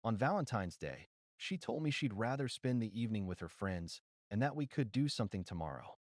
On Valentine's Day, she told me she'd rather spend the evening with her friends and that we could do something tomorrow.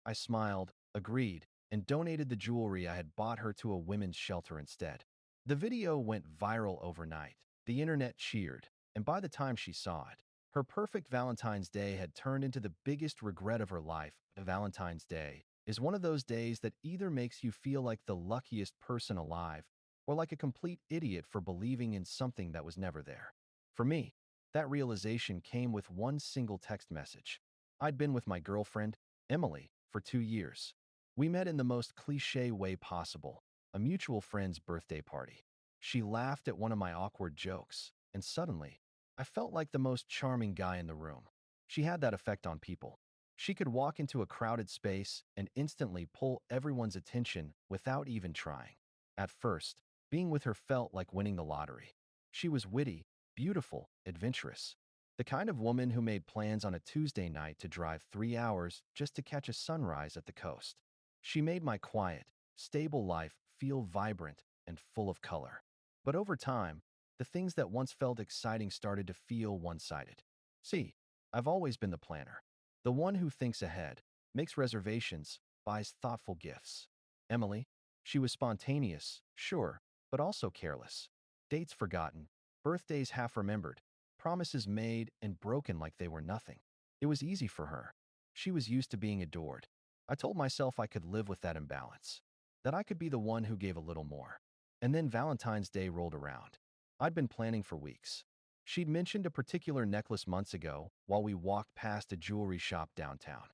I smiled, agreed, and donated the jewelry I had bought her to a women's shelter instead. The video went viral overnight. The internet cheered, and by the time she saw it, her perfect Valentine's Day had turned into the biggest regret of her life. Valentine's Day is one of those days that either makes you feel like the luckiest person alive or like a complete idiot for believing in something that was never there. For me, that realization came with one single text message. I'd been with my girlfriend, Emily, for 2 years. We met in the most cliché way possible, a mutual friend's birthday party. She laughed at one of my awkward jokes, and suddenly, I felt like the most charming guy in the room. She had that effect on people. She could walk into a crowded space and instantly pull everyone's attention without even trying. At first, being with her felt like winning the lottery. She was witty, beautiful, adventurous. The kind of woman who made plans on a Tuesday night to drive 3 hours just to catch a sunrise at the coast. She made my quiet, stable life feel vibrant and full of color. But over time, the things that once felt exciting started to feel one-sided. See, I've always been the planner. The one who thinks ahead, makes reservations, buys thoughtful gifts. Emily, she was spontaneous, sure, but also careless. Dates forgotten, birthdays half remembered, promises made and broken like they were nothing. It was easy for her. She was used to being adored. I told myself I could live with that imbalance, that I could be the one who gave a little more. And then Valentine's Day rolled around. I'd been planning for weeks. She'd mentioned a particular necklace months ago while we walked past a jewelry shop downtown.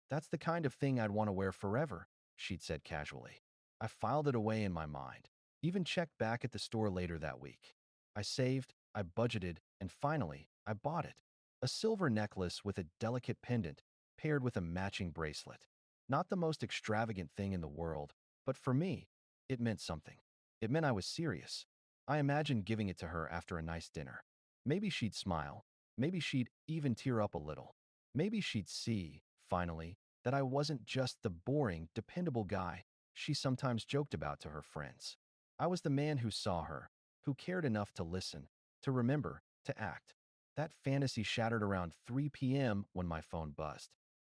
That's the kind of thing I'd want to wear forever, she'd said casually. I filed it away in my mind, even checked back at the store later that week. I saved, I budgeted, and finally, I bought it. A silver necklace with a delicate pendant paired with a matching bracelet. Not the most extravagant thing in the world, but for me, it meant something. It meant I was serious. I imagined giving it to her after a nice dinner. Maybe she'd smile. Maybe she'd even tear up a little. Maybe she'd see, finally, that I wasn't just the boring, dependable guy she sometimes joked about to her friends. I was the man who saw her, who cared enough to listen, to remember, to act. That fantasy shattered around 3 p.m. when my phone buzzed.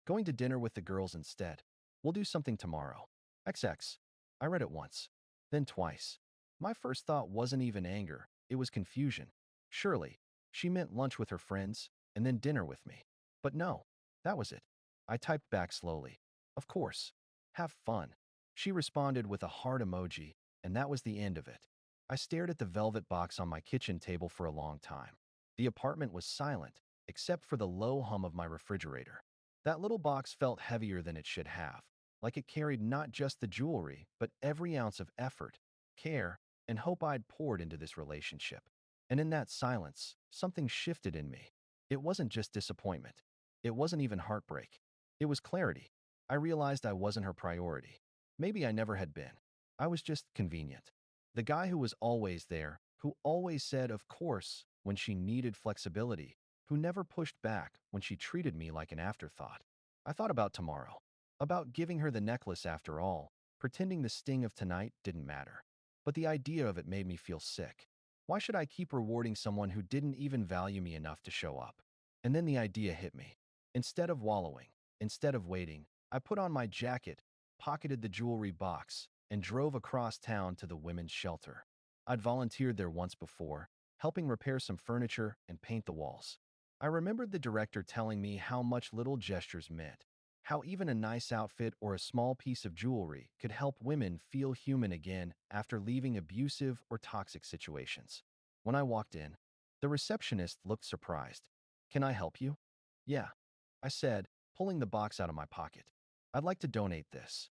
Going to dinner with the girls instead. We'll do something tomorrow. XX. I read it once, then twice. My first thought wasn't even anger, it was confusion. Surely, she meant lunch with her friends, and then dinner with me. But no, that was it. I typed back slowly. Of course. Have fun. She responded with a heart emoji, and that was the end of it. I stared at the velvet box on my kitchen table for a long time. The apartment was silent, except for the low hum of my refrigerator. That little box felt heavier than it should have, like it carried not just the jewelry, but every ounce of effort, care, and hope I'd poured into this relationship. And in that silence, something shifted in me. It wasn't just disappointment. It wasn't even heartbreak. It was clarity. I realized I wasn't her priority. Maybe I never had been. I was just convenient. The guy who was always there, who always said of course when she needed flexibility, who never pushed back when she treated me like an afterthought. I thought about tomorrow, about giving her the necklace after all, pretending the sting of tonight didn't matter. But the idea of it made me feel sick. Why should I keep rewarding someone who didn't even value me enough to show up? And then the idea hit me. Instead of wallowing, instead of waiting, I put on my jacket, pocketed the jewelry box, and drove across town to the women's shelter. I'd volunteered there once before, helping repair some furniture and paint the walls. I remembered the director telling me how much little gestures meant, how even a nice outfit or a small piece of jewelry could help women feel human again after leaving abusive or toxic situations. When I walked in, the receptionist looked surprised. "Can I help you?" "Yeah," I said, pulling the box out of my pocket. "I'd like to donate this."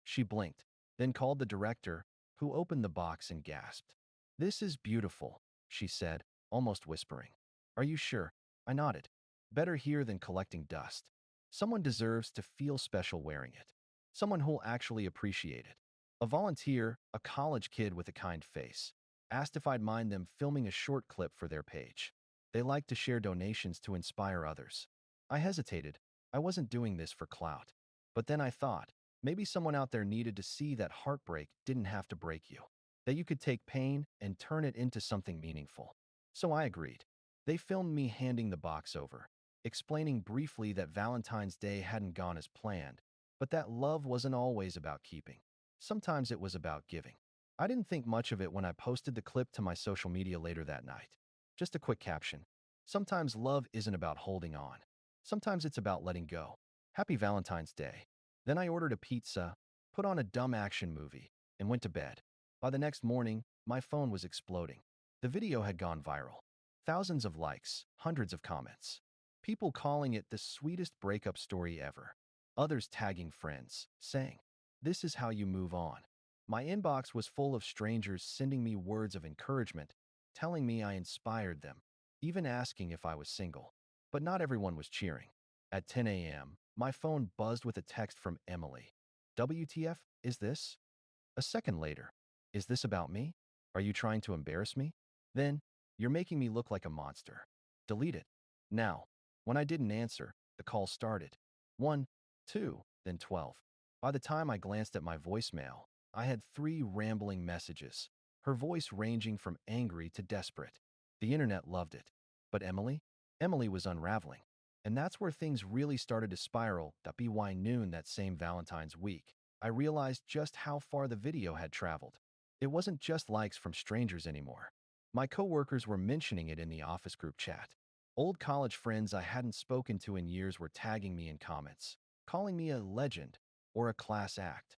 She blinked, then called the director, who opened the box and gasped. "This is beautiful," she said, almost whispering. "Are you sure?" I nodded. "Better here than collecting dust. Someone deserves to feel special wearing it. Someone who'll actually appreciate it." A volunteer, a college kid with a kind face, asked if I'd mind them filming a short clip for their page. They like to share donations to inspire others. I hesitated. I wasn't doing this for clout. But then I thought, maybe someone out there needed to see that heartbreak didn't have to break you, that you could take pain and turn it into something meaningful. So I agreed. They filmed me handing the box over, explaining briefly that Valentine's Day hadn't gone as planned, but that love wasn't always about keeping. Sometimes it was about giving. I didn't think much of it when I posted the clip to my social media later that night. Just a quick caption. Sometimes love isn't about holding on. Sometimes it's about letting go. Happy Valentine's Day. Then I ordered a pizza, put on a dumb action movie, and went to bed. By the next morning, my phone was exploding. The video had gone viral. Thousands of likes, hundreds of comments. People calling it the sweetest breakup story ever. Others tagging friends, saying, "This is how you move on." My inbox was full of strangers sending me words of encouragement, telling me I inspired them, even asking if I was single. But not everyone was cheering. At 10 a.m., my phone buzzed with a text from Emily. "WTF, is this?" A second later, "Is this about me? Are you trying to embarrass me?" Then, "You're making me look like a monster. Delete it." Now, when I didn't answer, the call started. 1, 2, then 12. By the time I glanced at my voicemail, I had 3 rambling messages, her voice ranging from angry to desperate. The internet loved it. But Emily? Emily was unraveling. And that's where things really started to spiral. By noon that same Valentine's week, I realized just how far the video had traveled. It wasn't just likes from strangers anymore. My coworkers were mentioning it in the office group chat. Old college friends I hadn't spoken to in years were tagging me in comments, calling me a legend or a class act.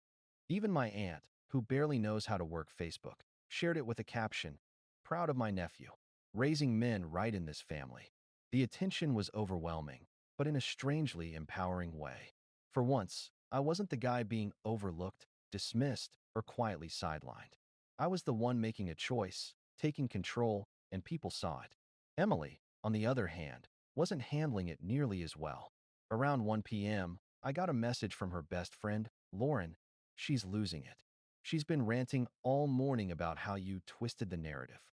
Even my aunt, who barely knows how to work Facebook, shared it with a caption, "Proud of my nephew. Raising men right in this family." The attention was overwhelming, but in a strangely empowering way. For once, I wasn't the guy being overlooked, dismissed, or quietly sidelined. I was the one making a choice, taking control, and people saw it. Emily, on the other hand, wasn't handling it nearly as well. Around 1 p.m., I got a message from her best friend, Lauren. "She's losing it. She's been ranting all morning about how you twisted the narrative.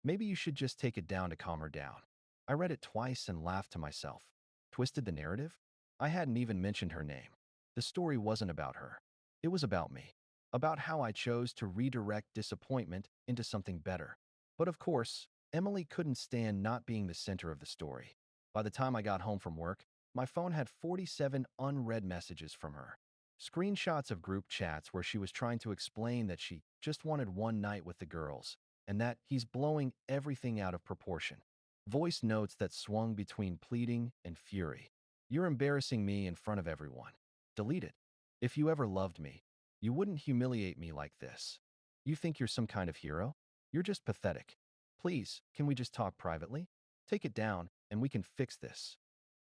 Maybe you should just take it down to calm her down." I read it twice and laughed to myself. Twisted the narrative? I hadn't even mentioned her name. The story wasn't about her. It was about me. About how I chose to redirect disappointment into something better. But of course, Emily couldn't stand not being the center of the story. By the time I got home from work, my phone had 47 unread messages from her. Screenshots of group chats where she was trying to explain that she just wanted one night with the girls, and that he's blowing everything out of proportion. Voice notes that swung between pleading and fury. "You're embarrassing me in front of everyone. Delete it. If you ever loved me, you wouldn't humiliate me like this. You think you're some kind of hero? You're just pathetic. Please, can we just talk privately? Take it down, and we can fix this."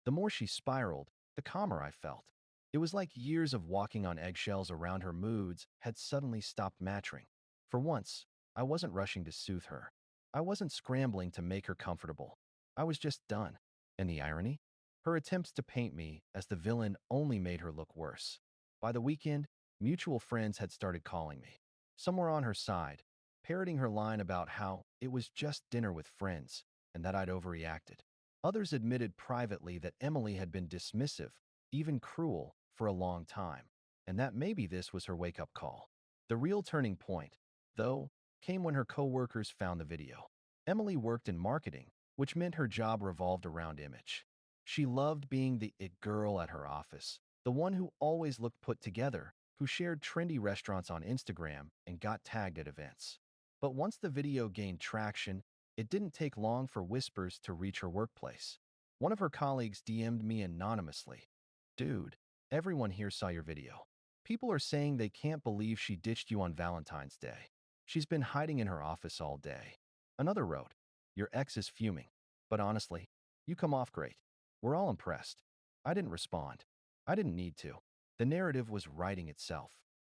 The more she spiraled, the calmer I felt. It was like years of walking on eggshells around her moods had suddenly stopped matching. For once, I wasn't rushing to soothe her. I wasn't scrambling to make her comfortable. I was just done. And the irony? Her attempts to paint me as the villain only made her look worse. By the weekend, mutual friends had started calling me. Some were on her side, parroting her line about how it was just dinner with friends and that I'd overreacted. Others admitted privately that Emily had been dismissive, even cruel, for a long time, and that maybe this was her wake-up call. The real turning point, though, came when her coworkers found the video. Emily worked in marketing, which meant her job revolved around image. She loved being the it girl at her office, the one who always looked put together, who shared trendy restaurants on Instagram and got tagged at events. But once the video gained traction, it didn't take long for whispers to reach her workplace. One of her colleagues DM'd me anonymously. "Dude, everyone here saw your video. People are saying they can't believe she ditched you on Valentine's Day. She's been hiding in her office all day." Another wrote, "Your ex is fuming. But honestly, you come off great. We're all impressed." I didn't respond. I didn't need to. The narrative was writing itself.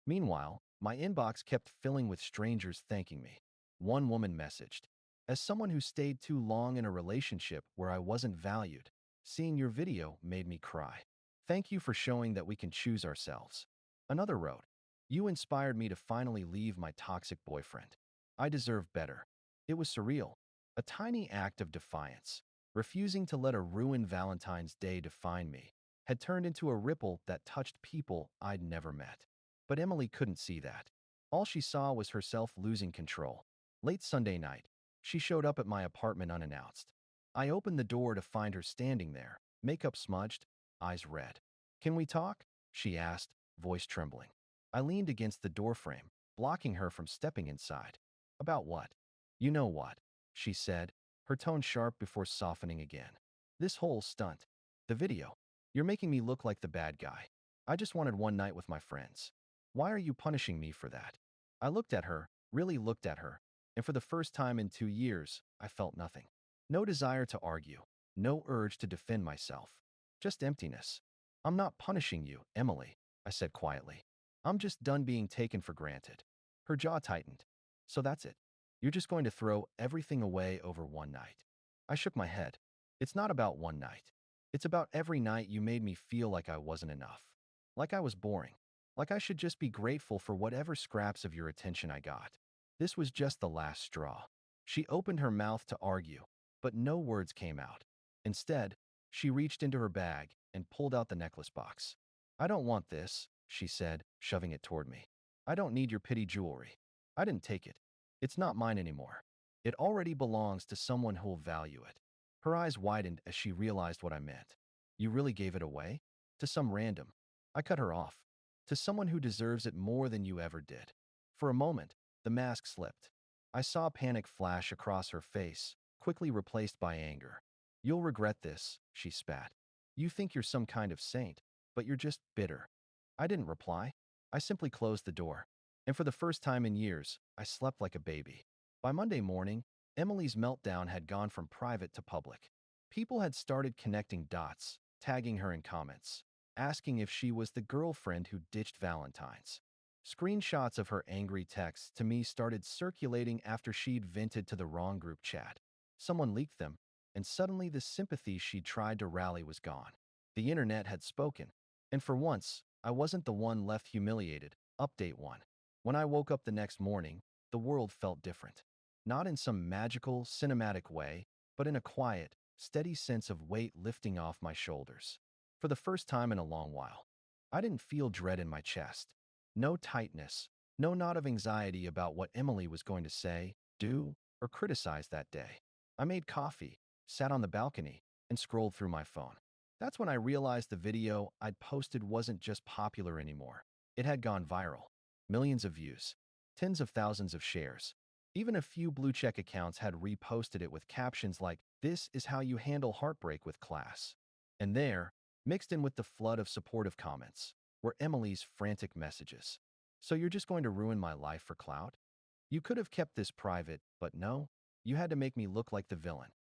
Meanwhile, my inbox kept filling with strangers thanking me. One woman messaged, "As someone who stayed too long in a relationship where I wasn't valued, seeing your video made me cry. Thank you for showing that we can choose ourselves." Another wrote, "You inspired me to finally leave my toxic boyfriend. I deserve better." It was surreal. A tiny act of defiance, refusing to let a ruined Valentine's Day define me, had turned into a ripple that touched people I'd never met. But Emily couldn't see that. All she saw was herself losing control. Late Sunday night, she showed up at my apartment unannounced. I opened the door to find her standing there, makeup smudged, eyes red. "Can we talk?" she asked, voice trembling. I leaned against the doorframe, blocking her from stepping inside. "About what?" "You know what," she said, her tone sharp before softening again. "This whole stunt. The video. You're making me look like the bad guy. I just wanted one night with my friends. Why are you punishing me for that?" I looked at her, really looked at her, and for the first time in 2 years, I felt nothing. No desire to argue, no urge to defend myself. Just emptiness. "I'm not punishing you, Emily," I said quietly. "I'm just done being taken for granted." Her jaw tightened. "So that's it. You're just going to throw everything away over one night." I shook my head. "It's not about one night. It's about every night you made me feel like I wasn't enough. Like I was boring. Like I should just be grateful for whatever scraps of your attention I got. This was just the last straw." She opened her mouth to argue, but no words came out. Instead, she reached into her bag and pulled out the necklace box. "I don't want this," she said, shoving it toward me. "I don't need your pity jewelry. I didn't take it. It's not mine anymore. It already belongs to someone who'll value it." Her eyes widened as she realized what I meant. "You really gave it away? To some random?" I cut her off. "To someone who deserves it more than you ever did." For a moment, the mask slipped. I saw panic flash across her face, quickly replaced by anger. "You'll regret this," she spat. "You think you're some kind of saint, but you're just bitter." I didn't reply. I simply closed the door. And for the first time in years, I slept like a baby. By Monday morning, Emily's meltdown had gone from private to public. People had started connecting dots, tagging her in comments, asking if she was the girlfriend who ditched Valentine's. Screenshots of her angry texts to me started circulating after she'd vented to the wrong group chat. Someone leaked them, and suddenly the sympathy she'd tried to rally was gone. The internet had spoken, and for once, I wasn't the one left humiliated. Update 1. When I woke up the next morning, the world felt different. Not in some magical, cinematic way, but in a quiet, steady sense of weight lifting off my shoulders. For the first time in a long while, I didn't feel dread in my chest. No tightness, no knot of anxiety about what Emily was going to say, do, or criticize that day. I made coffee, sat on the balcony, and scrolled through my phone. That's when I realized the video I'd posted wasn't just popular anymore. It had gone viral. Millions of views, tens of thousands of shares. Even a few blue-check accounts had reposted it with captions like, "This is how you handle heartbreak with class." And there, mixed in with the flood of supportive comments, were Emily's frantic messages. "So you're just going to ruin my life for clout? You could have kept this private, but no, you had to make me look like the villain.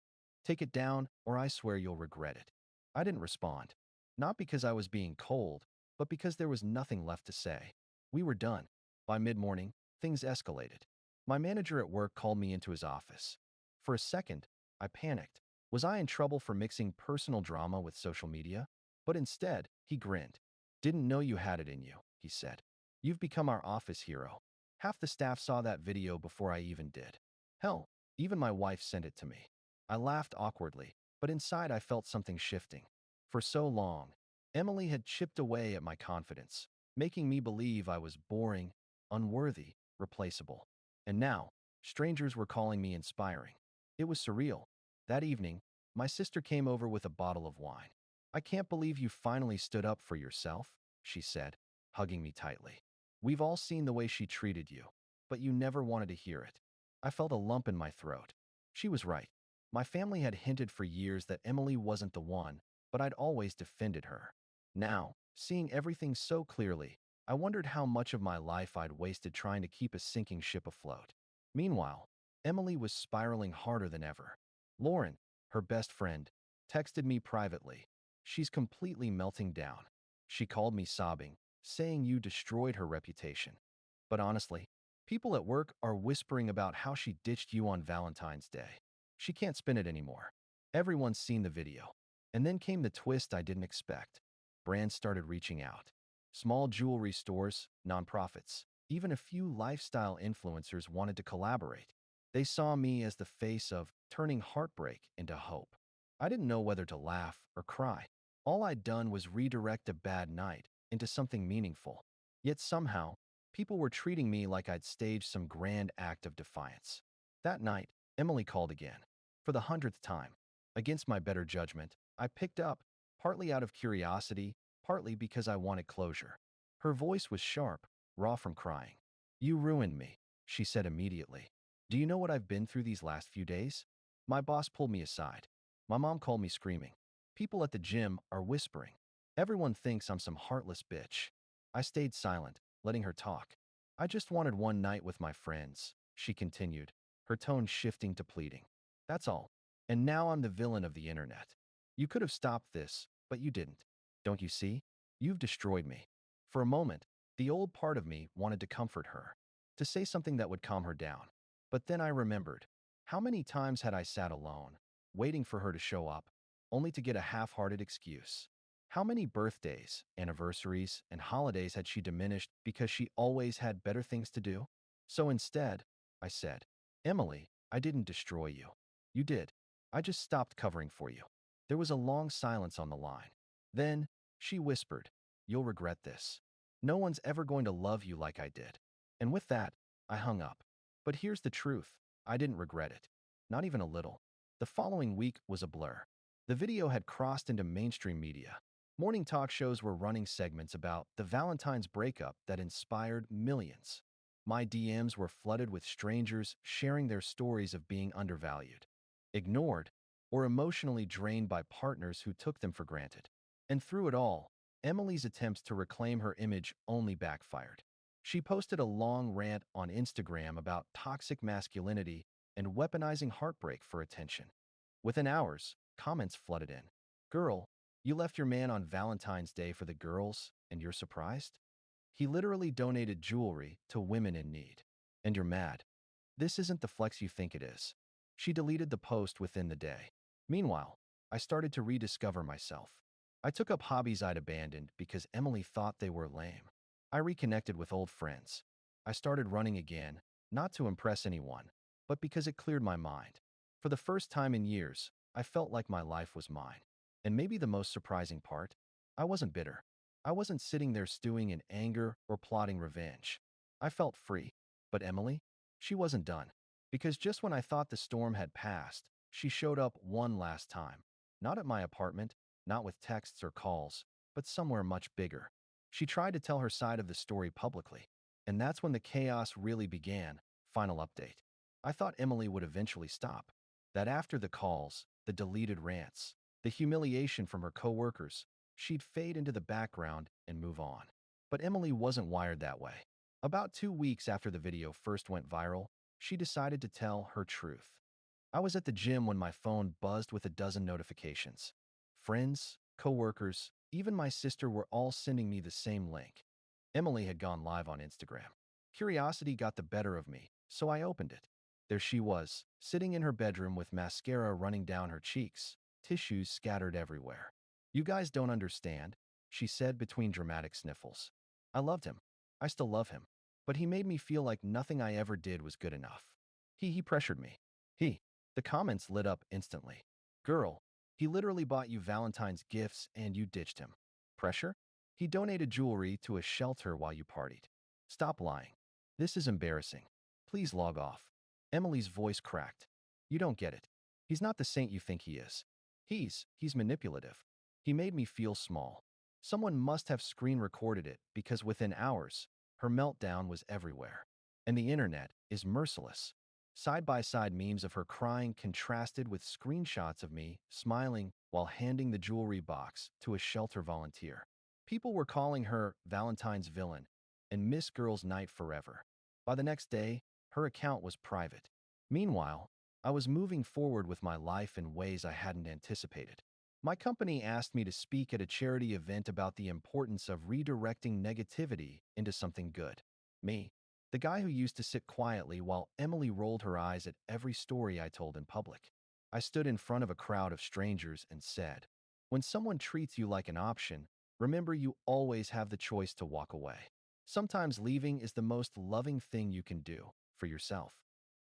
Take it down, or I swear you'll regret it." I didn't respond. Not because I was being cold, but because there was nothing left to say. We were done. By mid-morning, things escalated. My manager at work called me into his office. For a second, I panicked. Was I in trouble for mixing personal drama with social media? But instead, he grinned. "Didn't know you had it in you," he said. "You've become our office hero. Half the staff saw that video before I even did. Hell, even my wife sent it to me." I laughed awkwardly, but inside I felt something shifting. For so long, Emily had chipped away at my confidence, making me believe I was boring, unworthy, replaceable. And now, strangers were calling me inspiring. It was surreal. That evening, my sister came over with a bottle of wine. "I can't believe you finally stood up for yourself," she said, hugging me tightly. "We've all seen the way she treated you, but you never wanted to hear it." I felt a lump in my throat. She was right. My family had hinted for years that Emily wasn't the one, but I'd always defended her. Now, seeing everything so clearly, I wondered how much of my life I'd wasted trying to keep a sinking ship afloat. Meanwhile, Emily was spiraling harder than ever. Lauren, her best friend, texted me privately. "She's completely melting down." She called me sobbing, saying you destroyed her reputation. But honestly, people at work are whispering about how she ditched you on Valentine's Day. She can't spin it anymore. Everyone's seen the video. And then came the twist I didn't expect. Brands started reaching out. Small jewelry stores, nonprofits, even a few lifestyle influencers wanted to collaborate. They saw me as the face of turning heartbreak into hope. I didn't know whether to laugh or cry. All I'd done was redirect a bad night into something meaningful. Yet somehow, people were treating me like I'd staged some grand act of defiance. That night, Emily called again. For the 100th time. Against my better judgment, I picked up, partly out of curiosity, partly because I wanted closure. Her voice was sharp, raw from crying. "You ruined me," she said immediately. "Do you know what I've been through these last few days?" My boss pulled me aside. My mom called me screaming. People at the gym are whispering. Everyone thinks I'm some heartless bitch. I stayed silent, letting her talk. "I just wanted one night with my friends," she continued, her tone shifting to pleading. "That's all. And now I'm the villain of the internet. You could have stopped this, but you didn't. Don't you see? You've destroyed me." For a moment, the old part of me wanted to comfort her, to say something that would calm her down. But then I remembered, how many times had I sat alone, waiting for her to show up, only to get a half-hearted excuse? How many birthdays, anniversaries, and holidays had she diminished because she always had better things to do? So instead, I said, "Emily, I didn't destroy you. You did. I just stopped covering for you." There was a long silence on the line. Then, she whispered, "You'll regret this. No one's ever going to love you like I did." And with that, I hung up. But here's the truth. I didn't regret it. Not even a little. The following week was a blur. The video had crossed into mainstream media. Morning talk shows were running segments about the Valentine's breakup that inspired millions. My DMs were flooded with strangers sharing their stories of being undervalued, ignored, or emotionally drained by partners who took them for granted. And through it all, Emily's attempts to reclaim her image only backfired. She posted a long rant on Instagram about toxic masculinity and weaponizing heartbreak for attention. Within hours, comments flooded in. "Girl, you left your man on Valentine's Day for the girls, and you're surprised? He literally donated jewelry to women in need. And you're mad. This isn't the flex you think it is." She deleted the post within the day. Meanwhile, I started to rediscover myself. I took up hobbies I'd abandoned because Emily thought they were lame. I reconnected with old friends. I started running again, not to impress anyone, but because it cleared my mind. For the first time in years, I felt like my life was mine. And maybe the most surprising part, I wasn't bitter. I wasn't sitting there stewing in anger or plotting revenge. I felt free. But Emily? She wasn't done. Because just when I thought the storm had passed, she showed up one last time. Not at my apartment, not with texts or calls, but somewhere much bigger. She tried to tell her side of the story publicly. And that's when the chaos really began. Final update. I thought Emily would eventually stop. That after the calls, the deleted rants, the humiliation from her coworkers, she'd fade into the background and move on. But Emily wasn't wired that way. About 2 weeks after the video first went viral, she decided to tell her truth. I was at the gym when my phone buzzed with a dozen notifications. Friends, coworkers, even my sister were all sending me the same link. Emily had gone live on Instagram. Curiosity got the better of me, so I opened it. There she was, sitting in her bedroom with mascara running down her cheeks, tissues scattered everywhere. "You guys don't understand," she said between dramatic sniffles. "I loved him. I still love him. But he made me feel like nothing I ever did was good enough. He pressured me. He." The comments lit up instantly. "Girl, he literally bought you Valentine's gifts and you ditched him. Pressure? He donated jewelry to a shelter while you partied. Stop lying. This is embarrassing. Please log off." Emily's voice cracked. "You don't get it. He's not the saint you think he is. He's manipulative. He made me feel small." Someone must have screen recorded it because within hours, her meltdown was everywhere. And the internet is merciless. Side-by-side memes of her crying contrasted with screenshots of me smiling while handing the jewelry box to a shelter volunteer. People were calling her Valentine's villain and Miss Girl's Night forever. By the next day, her account was private. Meanwhile, I was moving forward with my life in ways I hadn't anticipated. My company asked me to speak at a charity event about the importance of redirecting negativity into something good. Me, the guy who used to sit quietly while Emily rolled her eyes at every story I told in public. I stood in front of a crowd of strangers and said, "When someone treats you like an option, remember you always have the choice to walk away. Sometimes leaving is the most loving thing you can do for yourself."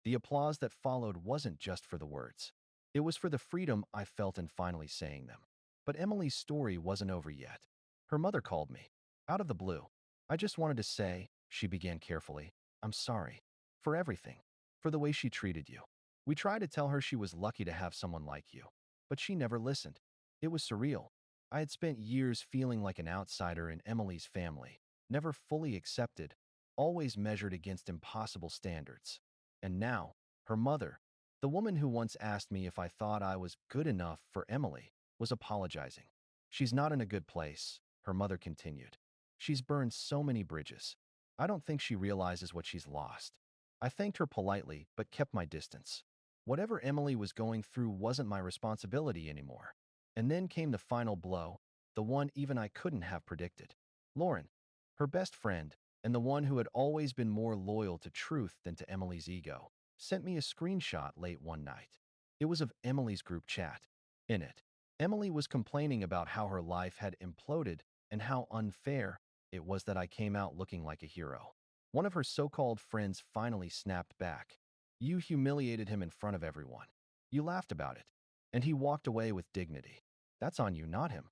The applause that followed wasn't just for the words. It was for the freedom I felt in finally saying them. But Emily's story wasn't over yet. Her mother called me. Out of the blue. "I just wanted to say," she began carefully, "I'm sorry. For everything. For the way she treated you. We tried to tell her she was lucky to have someone like you. But she never listened. It was surreal. I had spent years feeling like an outsider in Emily's family, never fully accepted, always measured against impossible standards. And now, her mother, the woman who once asked me if I thought I was good enough for Emily, was apologizing. She's not in a good place, her mother continued. She's burned so many bridges. I don't think she realizes what she's lost. I thanked her politely, but kept my distance. Whatever Emily was going through wasn't my responsibility anymore. And then came the final blow, the one even I couldn't have predicted. Lauren, her best friend, and the one who had always been more loyal to truth than to Emily's ego, sent me a screenshot late one night. It was of Emily's group chat. In it, Emily was complaining about how her life had imploded and how unfair it was that I came out looking like a hero. One of her so-called friends finally snapped back. You humiliated him in front of everyone. You laughed about it. And he walked away with dignity. That's on you, not him.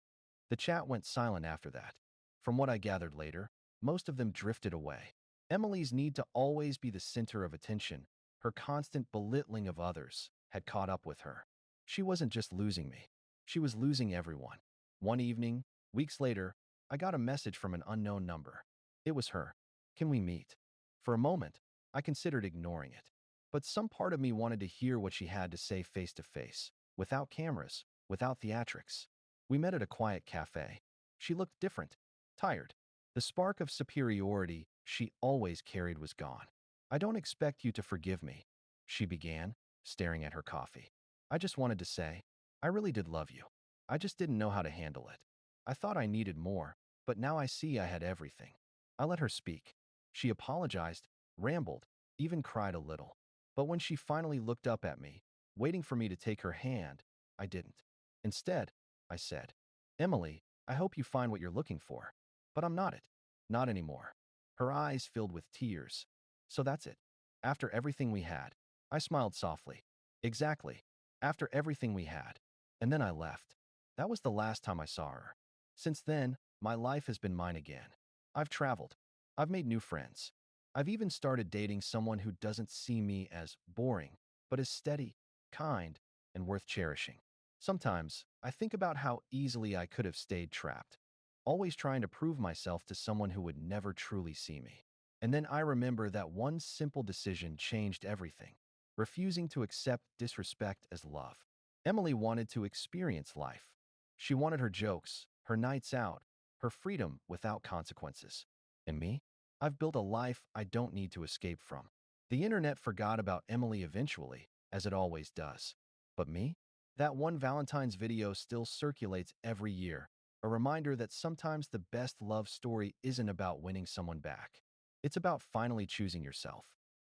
The chat went silent after that. From what I gathered later, most of them drifted away. Emily's need to always be the center of attention, her constant belittling of others, had caught up with her. She wasn't just losing me. She was losing everyone. One evening, weeks later, I got a message from an unknown number. It was her. Can we meet? For a moment, I considered ignoring it. But some part of me wanted to hear what she had to say face to face, without cameras, without theatrics. We met at a quiet cafe. She looked different, tired. The spark of superiority she always carried was gone. I don't expect you to forgive me, she began, staring at her coffee. I just wanted to say, I really did love you. I just didn't know how to handle it. I thought I needed more, but now I see I had everything. I let her speak. She apologized, rambled, even cried a little. But when she finally looked up at me, waiting for me to take her hand, I didn't. Instead, I said, Emily, I hope you find what you're looking for. But I'm not it. Not anymore. Her eyes filled with tears. So that's it. After everything we had. I smiled softly. Exactly. After everything we had. And then I left. That was the last time I saw her. Since then, my life has been mine again. I've traveled. I've made new friends. I've even started dating someone who doesn't see me as boring, but as steady, kind, and worth cherishing. Sometimes, I think about how easily I could have stayed trapped, always trying to prove myself to someone who would never truly see me. And then I remember that one simple decision changed everything, refusing to accept disrespect as love. Emily wanted to experience life. She wanted her jokes, her nights out, her freedom without consequences. And me? I've built a life I don't need to escape from. The internet forgot about Emily eventually, as it always does. But me? That one Valentine's video still circulates every year, a reminder that sometimes the best love story isn't about winning someone back. It's about finally choosing yourself.